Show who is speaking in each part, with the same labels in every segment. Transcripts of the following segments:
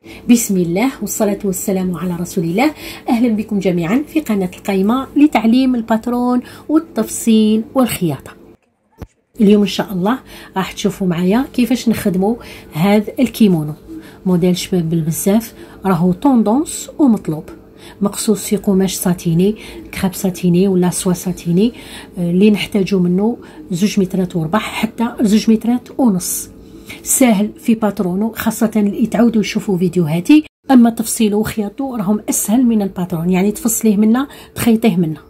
Speaker 1: بسم الله والصلاة والسلام على رسول الله. أهلا بكم جميعا في قناة القايمة لتعليم الباترون والتفصيل والخياطة. اليوم إن شاء الله راح تشوفوا معايا كيفاش نخدموا هذا الكيمونو موديل شباب بزاف، راهو طوندونس ومطلوب، مقصوص في قماش ساتيني، كراب ساتيني ولا سوا ساتيني، اللي نحتاجو منه 2 مترات وربع حتى 2 مترات ونص. ساهل في باترونو، خاصة اللي يتعودوا يشوفوا فيديوهاتي، اما تفصيله وخياطه راهم اسهل من الباترون، يعني تفصليه منا تخيطيه منا.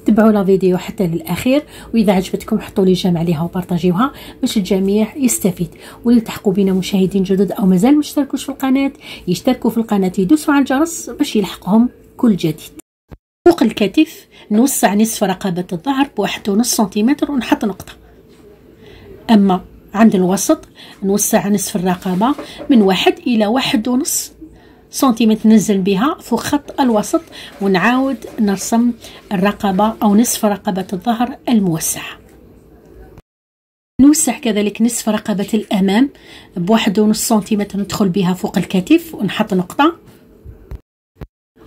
Speaker 1: تبعوا لا فيديو حتى للاخير، واذا عجبتكم حطوا لي جيم عليها وبارطاجيوها باش الجميع يستفيد. ويلتحقوا بنا مشاهدين جدد او مازال مشتركوش في القناه يشتركوا في القناه، يدوسوا على الجرس باش يلحقهم كل جديد. فوق الكتف نوسع نصف رقبه الظهر ب1.5 سنتيمتر ونحط نقطه، اما عند الوسط نوسع نصف الرقبه من 1 إلى 1.5 سنتيمتر، ننزل بها فوق خط الوسط ونعاود نرسم الرقبه او نصف رقبه الظهر الموسعه. نوسع كذلك نصف رقبه الامام ب1.5 سنتيمتر، ندخل بها فوق الكتف ونحط نقطه،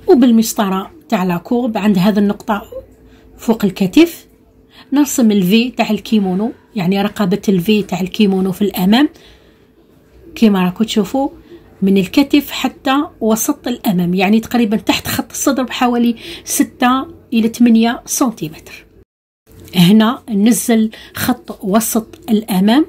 Speaker 1: وبالمسطره تاع لاكورب عند هذه النقطه فوق الكتف نرسم الفي تاع الكيمونو، يعني رقبه الفي تاع الكيمونو في الامام كما راكم تشوفوا من الكتف حتى وسط الامام، يعني تقريبا تحت خط الصدر بحوالي 6 إلى 8 سنتيمتر. هنا ننزل خط وسط الامام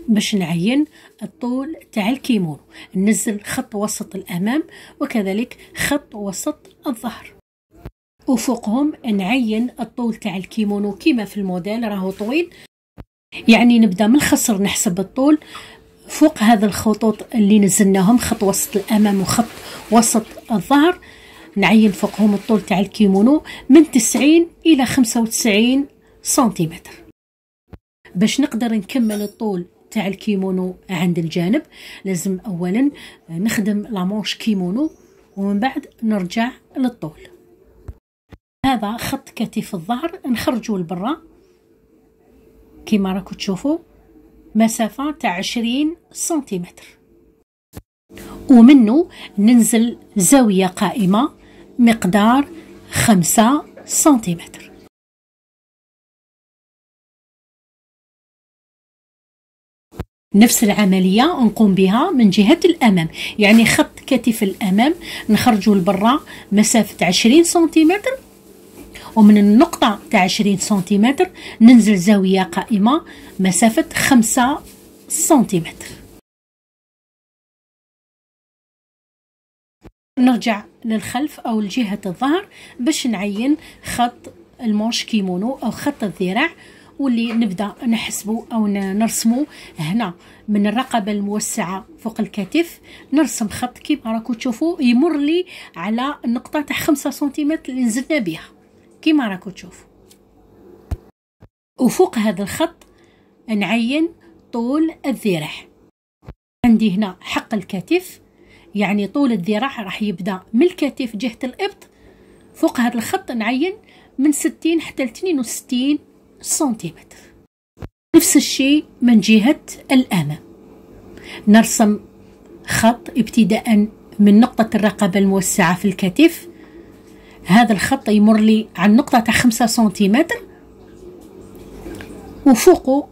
Speaker 1: باش نعين الطول تاع الكيمونو، ننزل خط وسط الامام وكذلك خط وسط الظهر، وفوقهم نعين الطول تاع الكيمونو كما في الموديل راهو طويل، يعني نبدا من الخصر نحسب الطول فوق هذا الخطوط اللي نزلناهم، خط وسط الامام وخط وسط الظهر، نعين فوقهم الطول تاع الكيمونو من 90 إلى 95 سنتيمتر. باش نقدر نكمل الطول تاع الكيمونو عند الجانب لازم اولا نخدم لامونش كيمونو ومن بعد نرجع للطول. هذا خط كتف الظهر نخرجوا لبرا كما راكم تشوفوا مسافة تاع 20 سنتيمتر، ومنه ننزل زاوية قائمة مقدار 5 سنتيمتر. نفس العملية نقوم بها من جهة الأمام، يعني خط كتف الأمام نخرجوا لبرا مسافة 20 سنتيمتر، ومن النقطة تاع 20 سنتيمتر ننزل زاوية قائمة مسافة 5 سنتيمتر. نرجع للخلف أو لجهة الظهر باش نعين خط المونش كيمونو أو خط الذراع، واللي نبدأ نحسبه أو نرسمه هنا من الرقبة الموسعة فوق الكتف، نرسم خط كيما راكم تشوفوا يمر لي على النقطة تاع 5 سنتيمتر اللي نزلنا بها كما راكم تشوفوا. وفوق هذا الخط نعين طول الذراع، عندي هنا حق الكتف، يعني طول الذراع راح يبدا من الكتف جهة الإبط، فوق هذا الخط نعين من 60 حتى 62 سنتيمتر. نفس الشيء من جهة الأمام، نرسم خط ابتداء من نقطة الرقبة الموسعة في الكتف، هذا الخط يمر لي على النقطة تاع 5 سنتيمتر، وفوقه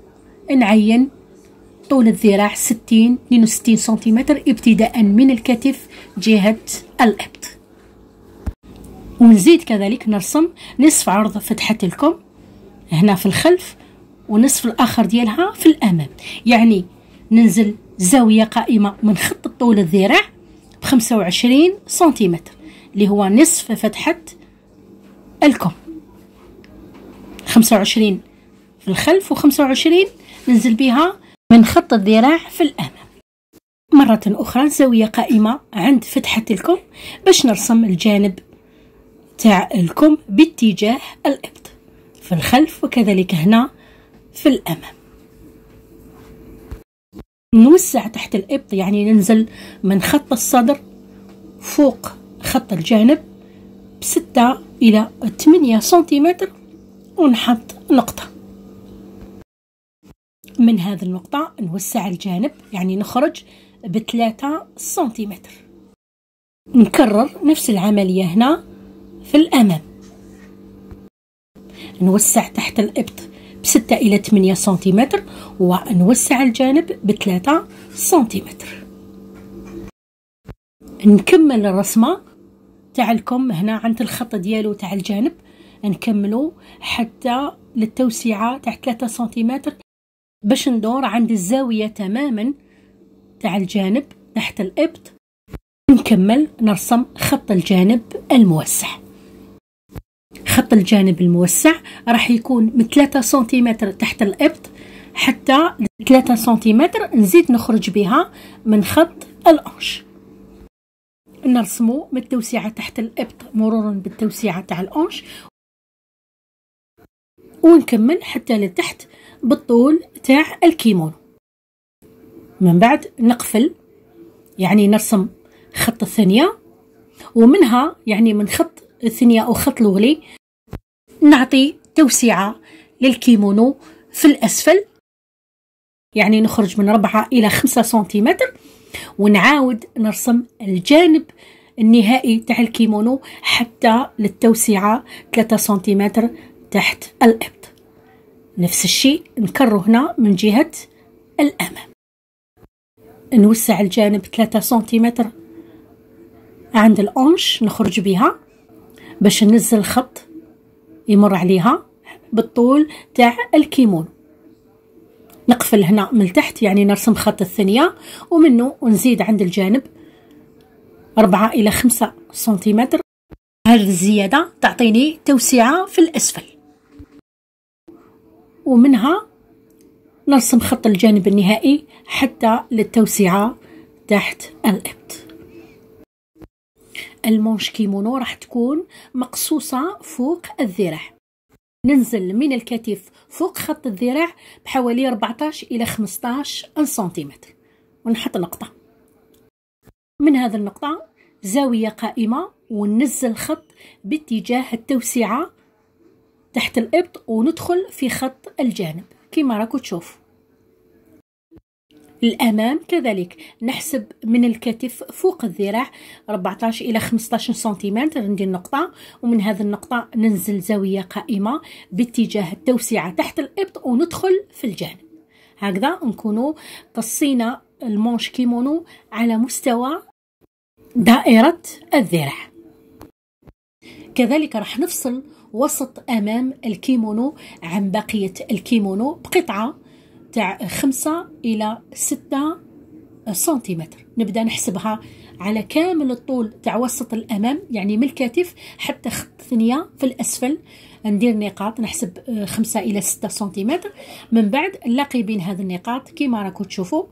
Speaker 1: نعين طول الذراع 62 سنتيمتر ابتداء من الكتف جهة الإبط. ونزيد كذلك نرسم نصف عرض فتحة الكم هنا في الخلف ونصف الآخر ديالها في الأمام، يعني ننزل زاوية قائمة من خط طول الذراع ب25 سنتيمتر اللي هو نصف فتحة الكم، 25 في الخلف و25 ننزل بها من خط الذراع في الأمام. مرة أخرى زاوية قائمة عند فتحة الكم باش نرسم الجانب تاع الكم باتجاه الإبط في الخلف وكذلك هنا في الأمام. نوسع تحت الإبط، يعني ننزل من خط الصدر فوق خط الجانب ب6 إلى 8 سنتيمتر ونحط نقطة. من هذه النقطة نوسع الجانب، يعني نخرج ب3 سنتيمتر. نكرر نفس العملية هنا في الأمام. نوسع تحت الإبط ب6 إلى 8 سنتيمتر ونوسع الجانب ب3 سنتيمتر. نكمل الرسمة تاع الكم هنا عند الخط ديالو تاع الجانب، نكملو حتى للتوسعة تاع 3 سنتيمتر باش ندور عند الزاوية تماما تاع الجانب تحت الإبط. نكمل نرسم خط الجانب الموسع. خط الجانب الموسع راح يكون من 3 سنتيمتر تحت الإبط حتى 3 سنتيمتر نزيد نخرج بها من خط الأنش. نرسمو من التوسعة تحت الإبط مرورا بالتوسعة تاع الأنش ونكمل حتى لتحت بالطول تاع الكيمونو. من بعد نقفل، يعني نرسم خط الثانية، ومنها يعني من خط الثانية أو خط الوغلي نعطي توسعة للكيمونو في الأسفل، يعني نخرج من 4 إلى 5 سنتيمتر، ونعاود نرسم الجانب النهائي تاع الكيمونو حتى للتوسعة 3 سنتيمتر تحت الإبط. نفس الشيء نكرر هنا من جهة الأمام. نوسع الجانب 3 سنتيمتر عند الأنش نخرج بها باش ننزل خط يمر عليها بالطول تاع الكيمونو. نقفل هنا من تحت، يعني نرسم خط الثانية ومنه ونزيد عند الجانب 4 إلى 5 سنتيمتر. هذه الزيادة تعطيني توسعة في الأسفل، ومنها نرسم خط الجانب النهائي حتى للتوسعة تحت الإبط. المونش كيمونو راح تكون مقصوصة فوق الذراع. ننزل من الكتف فوق خط الذراع بحوالي 14 إلى 15 سنتيمتر ونحط نقطة. من هذه النقطة زاوية قائمة وننزل خط باتجاه التوسعة تحت الإبط وندخل في خط الجانب كما راكو تشوف. الأمام كذلك نحسب من الكتف فوق الذراع 14 إلى 15 سنتيمتر، ندير نقطة، ومن هذه النقطة ننزل زاوية قائمة باتجاه التوسعة تحت الإبط وندخل في الجانب. هكذا نكونوا قصينا المونش كيمونو على مستوى دائرة الذراع. كذلك راح نفصل وسط أمام الكيمونو عن بقية الكيمونو بقطعة تاع 5 إلى 6 سنتيمتر. نبدأ نحسبها على كامل الطول تاع وسط الأمام، يعني من الكتف حتى خط الثنية في الأسفل ندير نقاط نحسب 5 إلى 6 سنتيمتر. من بعد نلاقي بين هذه النقاط كما راكم تشوفوا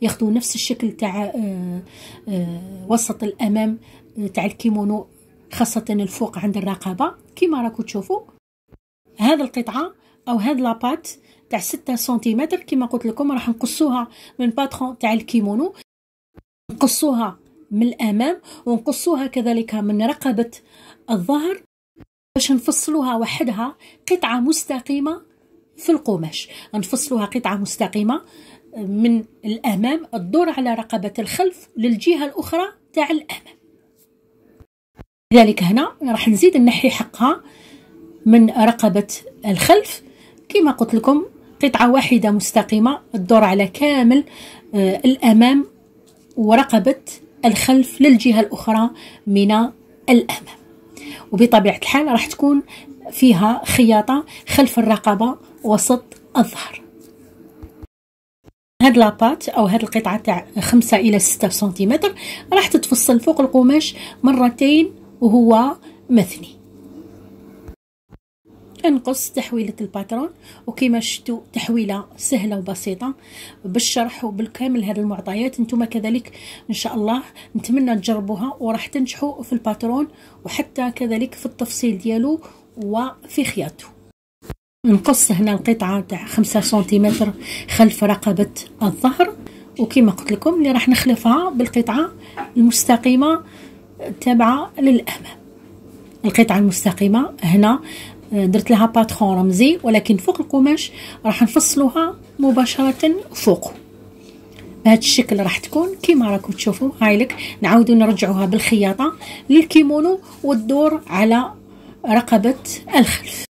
Speaker 1: ياخذوا نفس الشكل تاع وسط الأمام تاع الكيمونو، خاصة الفوق عند الرقبة كما راكم تشوفوا. هذه القطعة أو هذا لابات تاع 6 سنتيمتر كما قلت لكم راح نقصوها من باترون تاع الكيمونو، نقصوها من الأمام ونقصوها كذلك من رقبة الظهر باش نفصلوها وحدها قطعة مستقيمة في القماش. نفصلوها قطعة مستقيمة من الأمام تدور على رقبة الخلف للجهة الأخرى تاع الأمام. لذلك هنا راح نزيد نحي حقها من رقبة الخلف كما قلت لكم قطعة واحدة مستقيمة تدور على كامل الأمام ورقبة الخلف للجهة الأخرى من الأمام. وبطبيعة الحال راح تكون فيها خياطة خلف الرقبة وسط الظهر. هاد لابات أو هاد القطعة تاع 5 إلى 6 سنتيمتر راح تتفصل فوق القماش مرتين وهو مثني. نقص تحويلة الباترون، وكما شفتوا تحويلة سهلة وبسيطة بالشرح وبالكامل هذه المعطيات. انتم كذلك ان شاء الله نتمنى تجربوها وراح تنجحوا في الباترون وحتى كذلك في التفصيل ديالو وفي خياطته. نقص هنا القطعة تاع 5 سنتيمتر خلف رقبة الظهر، وكما قلت لكم اللي راح نخلفها بالقطعة المستقيمة تابعة للأمام. القطعة المستقيمة هنا درت لها باترون رمزي، ولكن فوق القماش راح نفصلوها مباشرة فوقه. بهذا الشكل راح تكون كيما راكم تشوفوا. هاي لك نعاودوا نرجعوها بالخياطه للكيمونو وتدور على رقبه الخلف.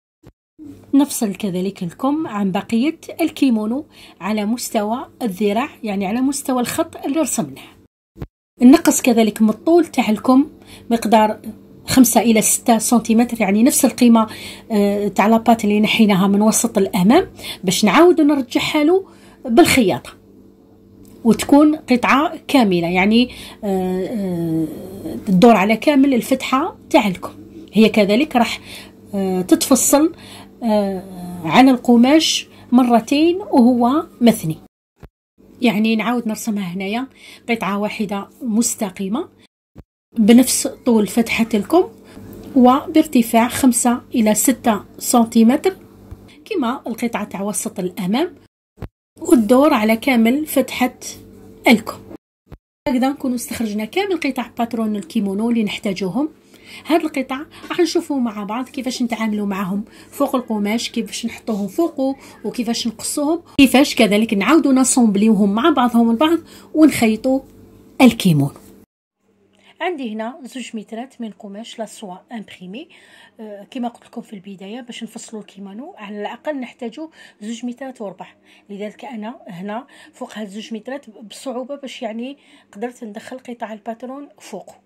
Speaker 1: نفصل كذلك الكم عن بقيه الكيمونو على مستوى الذراع، يعني على مستوى الخط اللي رسمناه. نقص كذلك من الطول تاع الكم مقدار 5 إلى 6 سنتيمتر، يعني نفس القيمه تاع لاباط اللي نحيناها من وسط الامام، باش نعاودوا نرجعها له بالخياطه وتكون قطعه كامله، يعني تدور على كامل الفتحه تاع الكم. هي كذلك راح تتفصل على القماش مرتين وهو مثني. يعني نعاود نرسمها هنايا قطعه واحده مستقيمه بنفس طول فتحه الكم وبارتفاع 5 إلى 6 سنتيمتر كما القطعه تاع وسط الامام، وتدور على كامل فتحه الكم. هكذا نكونوا استخرجنا كامل قطع باترون الكيمونو اللي نحتاجوهم. هاد القطع راح نشوفوا مع بعض كيفاش نتعاملوا معهم فوق القماش، كيفاش نحطوهم فوقه وكيفاش نقصوهم، كيفاش كذلك نعاودوا نصومبليوهم مع بعضهم البعض ونخيطوا الكيمونو. عندي هنا 2 مترات من قماش لا سوا امبريمي. كما قلت لكم في البدايه باش نفصلوا الكيمونو على الاقل نحتاجوا 2 مترات وربع، لذلك انا هنا فوق هاد 2 مترات بصعوبه باش يعني قدرت ندخل قطع الباترون فوقه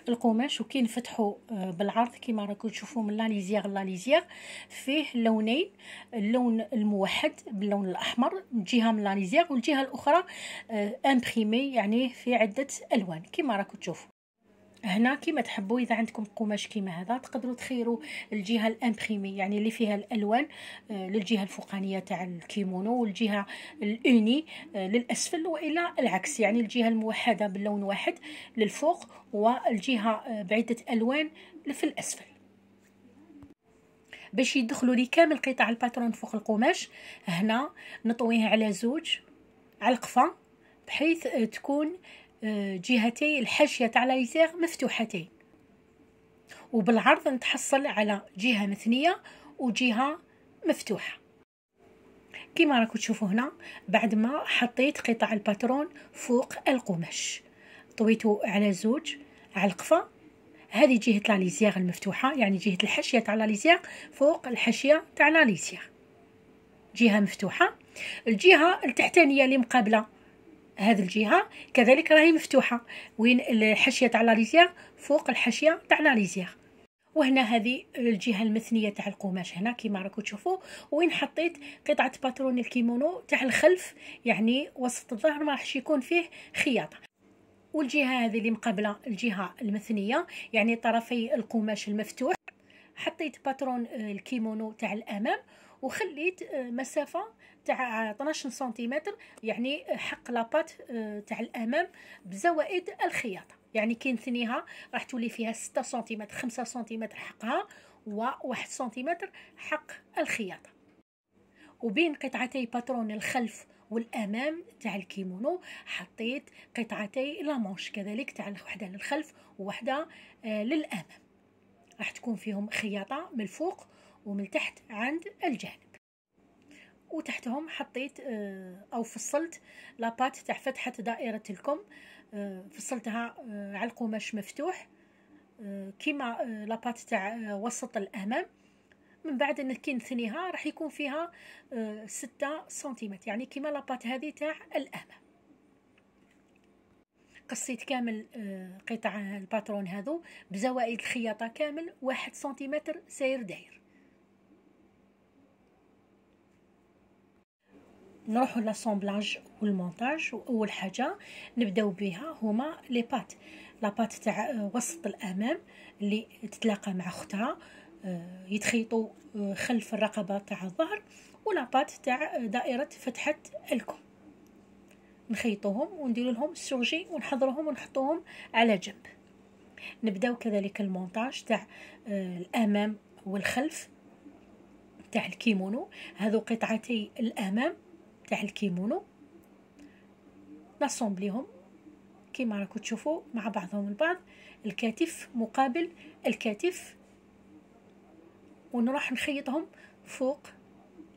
Speaker 1: القماش. وكي نفتحوا بالعرض كما راكم تشوفوا من لاليزيغ فيه لونين، اللون الموحد باللون الاحمر جهه من لاليزيغ والجهه الاخرى امبريمي يعني في عده الوان كما راكم تشوفوا. هنا كما تحبوا، اذا عندكم قماش كما هذا تقدروا تخيروا الجهه الامبريمي يعني اللي فيها الالوان للجهه الفوقانيه تاع الكيمونو والجهه الاني للاسفل، والى العكس يعني الجهه الموحده باللون واحد للفوق والجهه بعده الوان في الاسفل. باش يدخلوا لي كامل قطع الباترون فوق القماش هنا نطويه على 2 على القفا بحيث تكون جهتي الحاشيه تاع لاليزيغ مفتوحتين، وبالعرض نتحصل على جهه مثنيه وجهه مفتوحه كما راكم تشوفوا هنا. بعد ما حطيت قطع الباترون فوق القماش طويته على 2 على القفا، هذه جهه لاليزيغ المفتوحه يعني جهه الحاشيه تاع لاليزيغ فوق الحاشيه تاع لاليزيغ جهه مفتوحه. الجهه التحتانيه اللي مقابله هذه الجهه كذلك راهي مفتوحه، وين الحاشيه تاع لاليزيغ فوق الحاشيه تاع لاليزيغ. وهنا هذه الجهه المثنيه تاع القماش هنا كما راكم تشوفوا، وين حطيت قطعه باترون الكيمونو تاع الخلف يعني وسط الظهر ما راحش يكون فيه خياطه. والجهه هذه اللي مقابله الجهه المثنيه يعني طرفي القماش المفتوح حطيت باترون الكيمونو تاع الامام وخليت مسافه تاع 12 سنتيمتر يعني حق لاباط تاع الامام بزوائد الخياطه، يعني كي نثنيها راح تولي فيها 6 سنتيمتر 5 سنتيمتر حقها و1 سنتيمتر حق الخياطه. وبين قطعتي باترون الخلف والامام تاع الكيمونو حطيت قطعتي لامونش كذلك تاع وحده للخلف ووحده للامام، راح تكون فيهم خياطه من الفوق ومن تحت عند الجانب. وتحتهم حطيت او فصلت لاباط تاع فتحه دائره الكم، فصلتها على القماش مفتوح كيما لاباط تاع وسط الامام. من بعد كي نثنيها راح يكون فيها 6 سنتيمتر يعني كيما لاباط هذه تاع الامام. قصيت كامل قطع الباترون هذو بزوائد الخياطه كامل 1 سنتيمتر ساير داير. نروحوا لاسامبلاج والمونتاج. واول حاجه نبداو بها هما لي بات، لاباط تاع وسط الامام اللي تتلاقى مع اختها يتخيطوا خلف الرقبه تاع الظهر، ولاباط تاع دائره فتحه الكم نخيطوهم ونديروا لهم السورجي ونحضروهم ونحطوهم على جنب. نبداو كذلك المونتاج تاع الامام والخلف تاع الكيمونو، هذو قطعتي الامام تاع الكيمونو نصومبليهم كيما راكم تشوفوا مع بعضهم البعض، الكتف مقابل الكتف، ونروح نخيطهم فوق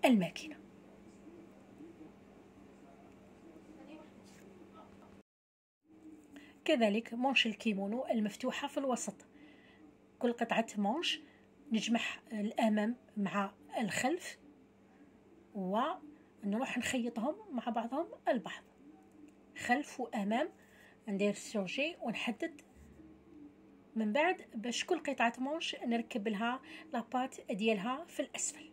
Speaker 1: الماكينه. كذلك مونش الكيمونو المفتوحة في الوسط، كل قطعة مونش نجمع الأمام مع الخلف ونروح نخيطهم مع بعضهم البعض، خلف وأمام، ندير سيرجي ونحدد من بعد باش كل قطعة مونش نركب لها لاباط ديالها في الأسفل،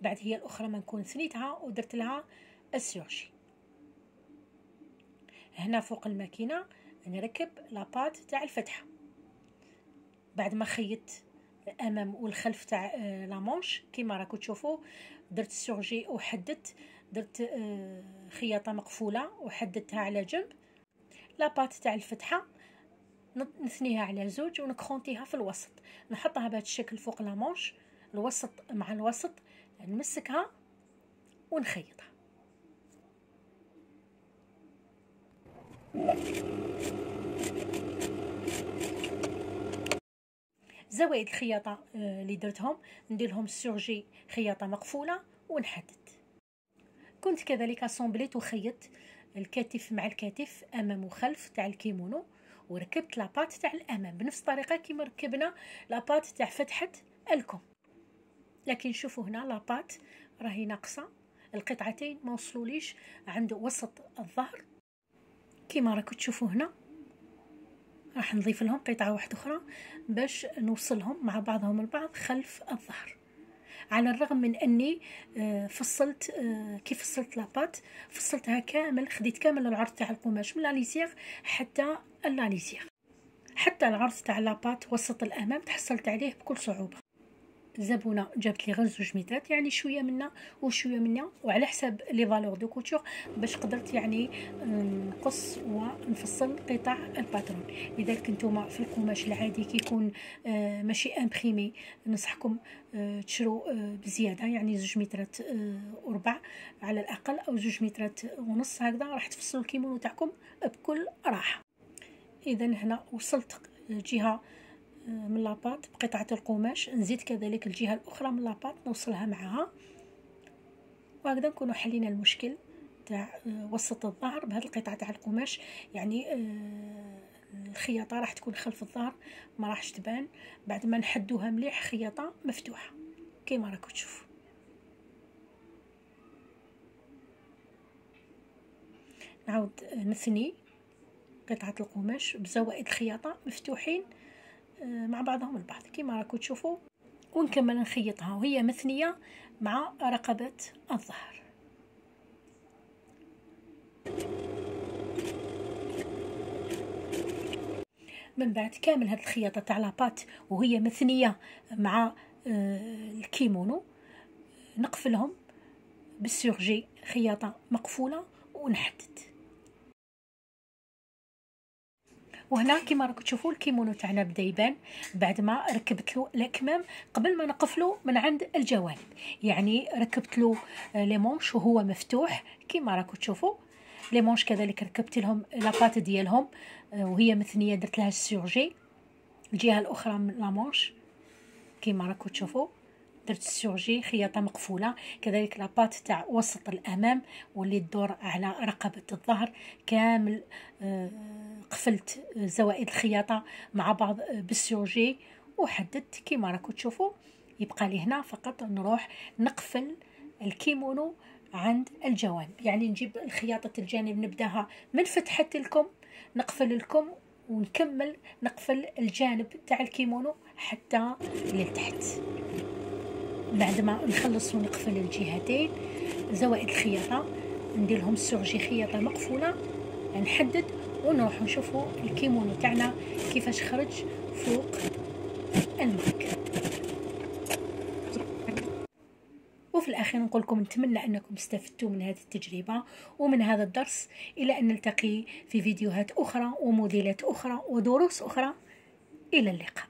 Speaker 1: بعد هي الأخرى ما نكون ثنيتها ودرت لها السيرجي. هنا فوق الماكينة نركب لاباط تاع الفتحة، بعد ما خيطت الامام والخلف تاع لامونش كيما راكم تشوفوا، درت السيرجي وحددت، درت خياطه مقفوله وحددتها على جنب، لاباط تاع الفتحه نثنيها على زوج ونكخونتيها في الوسط، نحطها بهذا الشكل فوق لامونش، الوسط مع الوسط، نمسكها ونخيطها. زوايد الخياطه اللي درتهم ندير لهم السيرجي خياطه مقفوله ونحدد. كنت كذلك اسامبليت وخيطت الكتف مع الكتف امام وخلف تاع الكيمونو، وركبت لاباط تاع الامام بنفس الطريقه كيما ركبنا لاباط تاع فتحه الكم، لكن شوفوا هنا لاباط راهي ناقصه، القطعتين ما وصلوليش عند وسط الظهر كيما راكم تشوفوا هنا. راح نضيف لهم قطعه واحده اخرى باش نوصلهم مع بعضهم البعض خلف الظهر، على الرغم من اني فصلت كيف فصلت لاباط، فصلتها كامل، خديت كامل العرض تاع القماش من لاليزيغ حتى اللاليزيغ، حتى العرض تاع لاباط وسط الامام تحصلت عليه بكل صعوبه. الزبونه جابت لي غير 2 مترات، يعني شويه منا وشويه منا، وعلى حساب لي فالور دو كوتور باش قدرت يعني نقص ونفصل قطع الباترون. لذلك نتوما في القماش العادي كيكون ماشي امبريمي ننصحكم تشرو بزياده، يعني 2 مترات وربع على الاقل، او 2 مترات ونص، هكذا راح تفصلوا الكيمونو تاعكم بكل راحه. اذا هنا وصلت جهه من لاباط بقطعه القماش، نزيد كذلك الجهه الاخرى من لاباط نوصلها معها، وهكذا نكونوا حلينا المشكل تاع وسط الظهر بهذه القطعه تاع القماش. يعني الخياطه راح تكون خلف الظهر، ما راحش تبان بعد ما نحدوها مليح، خياطه مفتوحه كيما راكم تشوفوا. نعاود نثني قطعه القماش بزوائد الخياطه مفتوحين مع بعضهم البعض كيما راكم تشوفوا، ونكمل نخيطها وهي مثنيه مع رقبه الظهر. من بعد كامل هذه الخياطه تاع لاباط وهي مثنيه مع الكيمونو نقفلهم بالسيرجي خياطه مقفوله ونحدد. وهنا كما راكم تشوفوا الكيمونو تاعنا بدا يبان بعد ما ركبت له الاكمام قبل ما نقفلو من عند الجوانب، يعني ركبت له لي مونش وهو مفتوح كما راكم تشوفوا. لي مونش كذلك ركبت لهم لاباط ديالهم وهي مثنيه، درت لها السيرجي الجهه الاخرى من لا مونش كما راكم تشوفوا، درت السيرجي خياطه مقفوله، كذلك لاباط تاع وسط الامام واللي تدور على رقبه الظهر كامل قفلت زوائد الخياطه مع بعض بالسيرجي وحددت كما راكم تشوفوا. يبقى لي هنا فقط نروح نقفل الكيمونو عند الجوانب، يعني نجيب الخياطه الجانب نبداها من فتحه الكم، نقفل الكم ونكمل نقفل الجانب تاع الكيمونو حتى لتحت. بعد ما نخلص ونقفل الجهتين زوائد الخياطه ندير لهم السيرجي خياطه مقفوله، نحدد ونروح نشوفوا الكيمونو تاعنا كيفاش خرج فوق المارك. وفي الاخير نقول لكم نتمنى انكم استفدتوا من هذه التجربه ومن هذا الدرس، الى ان نلتقي في فيديوهات اخرى وموديلات اخرى ودروس اخرى. الى اللقاء.